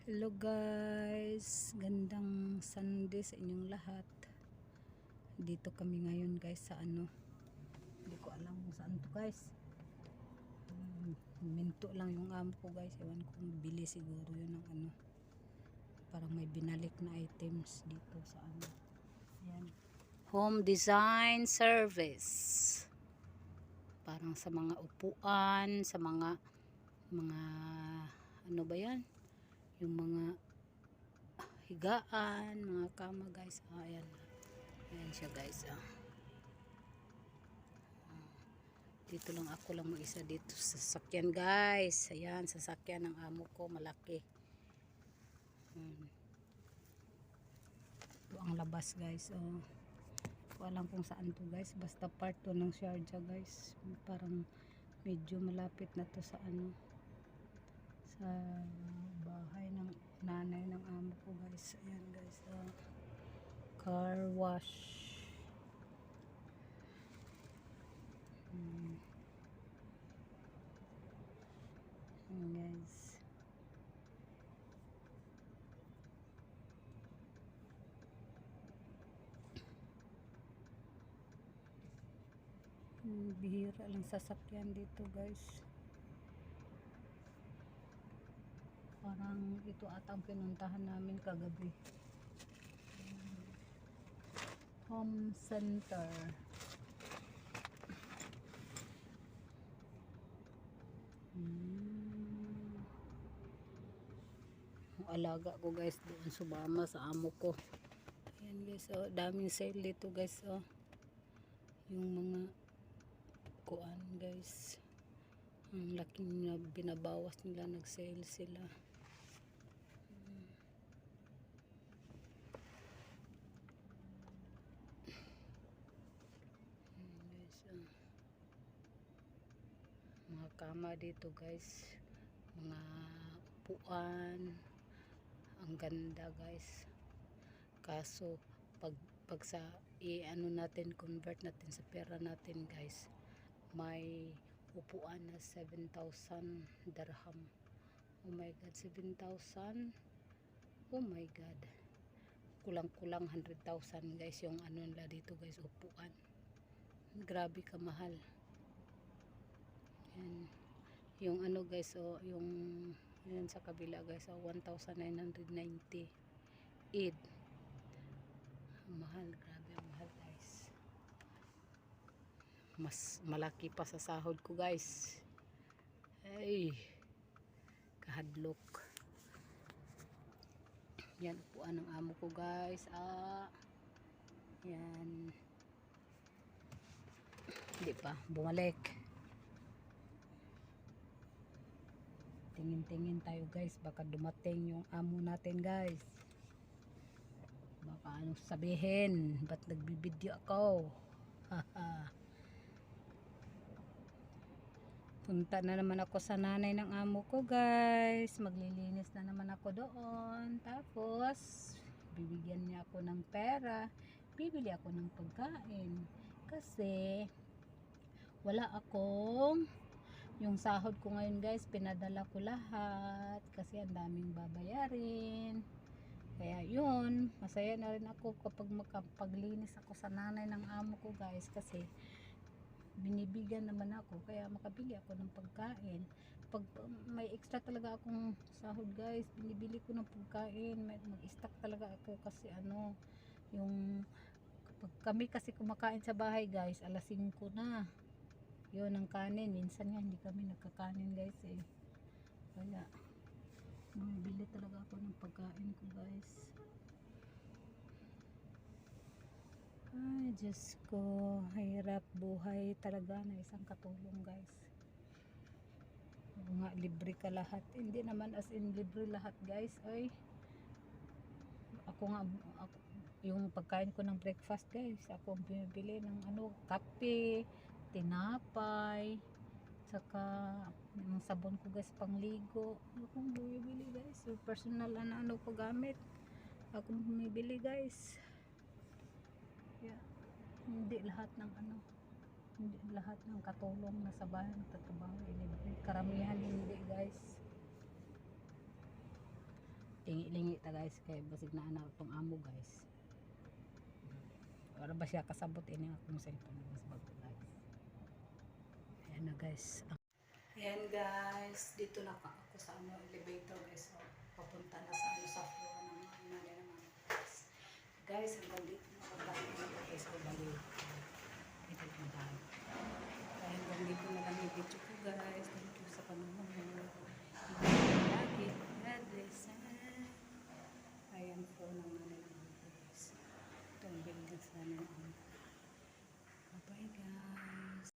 Hello guys, gandang Sunday sa inyong lahat. Dito kami ngayon guys sa hindi ko alam kung saan to guys. Minto lang yung amo ko guys, ewan ko kung bili siguro yun ng parang may binalik na items dito sa Ayan. Home design service. Parang sa mga upuan, sa mga ano ba yan? Yung mga higaan, mga kama guys. Ayan. Ayan siya guys. Dito lang ako lang mag-isa dito sa sasakyan guys. Ayan, sasakyan ng amo ko malaki. Ito ang labas guys. Ko alam kung saan to guys. Basta part 2 ng Sharjah guys. Parang medyo malapit na to sa sa bahay ng nanay ng amo ko guys. Ayan guys. Car wash. Ayan guys. Bihira lang sasakyan dito guys. Parang ito ata ang pinuntahan namin kagabi. Home center. Ang alaga ko guys doon sumama sa amo ko. Ayan guys, daming sale dito guys. Yung mga kuan guys, ang laking na binabawas nila, nag-sale sila. Guys, mga kama dito guys, mga upuan, ang ganda guys. Kaso pag sa natin, convert natin sa pera natin guys, may upuan na 7,000 dirham. Oh my god, 7,000. Oh my god, kulang-kulang 100,000 guys yung nila dito guys, upuan. Grabe kamahal. Yan. Yung guys, yung yan sa kabila guys, 1,990 id. Mahal, grabe ang mahal guys. Mas malaki pa sa sahod ko guys. Ay, kahadlok. Yan upuan ng amo ko guys. Yan. Hindi pa bumalik. Tingin-tingin tayo guys, baka dumating yung amo natin guys. Baka sabihin, ba't nagbibideo ako? Punta na naman ako sa nanay ng amo ko guys, maglilinis na naman ako doon. Tapos bibigyan niya ako ng pera, bibili ako ng pagkain kasi wala akong yung sahod ko ngayon guys, pinadala ko lahat kasi ang daming babayarin. Kaya yun, masaya na rin ako kapag makapaglinis ako sa nanay ng amo ko guys, kasi binibigyan naman ako, kaya makabili ako ng pagkain. Pag may extra talaga akong sahod guys, binibili ko ng pagkain. Mag-stock talaga ako kasi yung kapag kami kasi kumakain sa bahay guys, alas 5 na yun ang kanin. Minsan nga hindi kami nagkakanin guys kaya bumibili talaga ako ng pagkain ko guys. Ay Diyos ko, hirap buhay talaga na isang katulong guys. Nga libre ka lahat, hindi naman as in libre lahat guys. Ay ako nga, yung pagkain ko ng breakfast guys, ako ang bumibili ng kape, tinapay, saka yung sabon ko guys pangligo, akong bumibili guys. Yung personal ko gamit, akong bumibili guys. Yeah. Hindi lahat ng hindi lahat ng katulong na sa bahay nagtatrabaho libre, karamihan hindi guys. Tingi-lingi ta guys kay basig na anak akong amo guys. Wala ba siya kasabot ini akong cellphone mas bago guys. Ayan na guys. Ayan guys, dito na ako sa ano elevator guys. So, papunta na sa ano sa floor ng nanay naman guys. Guys, hanggang dito na ako guys. So, bali. Ito na tayo. Kaya hanggang dito na lang yung video ko guys. Thank you sa panonood.